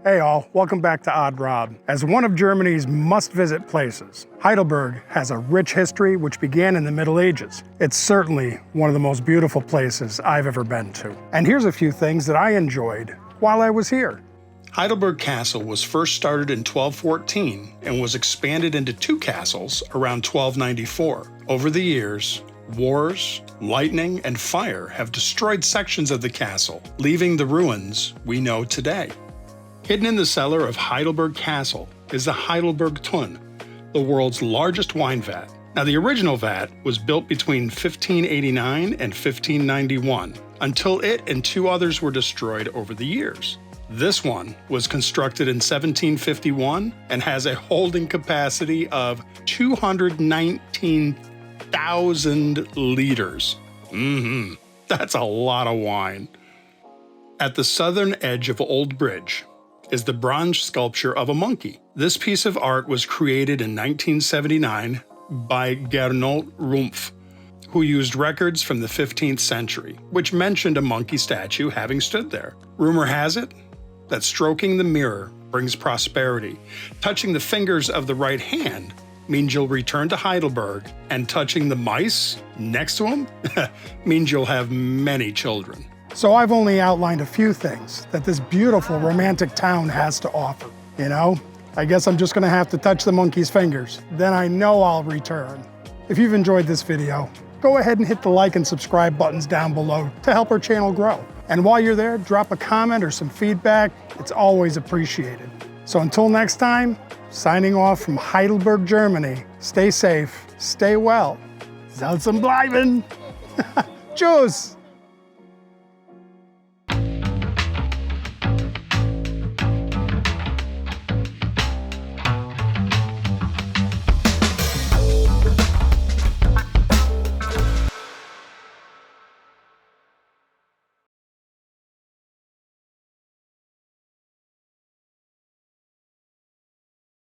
Hey all, welcome back to Odd Rob. As one of Germany's must-visit places, Heidelberg has a rich history which began in the Middle Ages. It's certainly one of the most beautiful places I've ever been to. And here's a few things that I enjoyed while I was here. Heidelberg Castle was first started in 1214 and was expanded into two castles around 1294. Over the years, wars, lightning, and fire have destroyed sections of the castle, leaving the ruins we know today. Hidden in the cellar of Heidelberg Castle is the Heidelberg Tun, the world's largest wine vat. Now, the original vat was built between 1589 and 1591, until it and two others were destroyed over the years. This one was constructed in 1751 and has a holding capacity of 219,000 liters. That's a lot of wine. At the southern edge of Old Bridge is the bronze sculpture of a monkey. This piece of art was created in 1979 by Gernot Rumpf, who used records from the 15th century, which mentioned a monkey statue having stood there. Rumor has it that stroking the mirror brings prosperity. Touching the fingers of the right hand means you'll return to Heidelberg, and touching the mice next to him means you'll have many children. So I've only outlined a few things that this beautiful romantic town has to offer. You know, I guess I'm just gonna have to touch the monkey's fingers. Then I know I'll return. If you've enjoyed this video, go ahead and hit the like and subscribe buttons down below to help our channel grow. And while you're there, drop a comment or some feedback. It's always appreciated. So until next time, signing off from Heidelberg, Germany. Stay safe, stay well. Soll zum bleiben. Tschüss.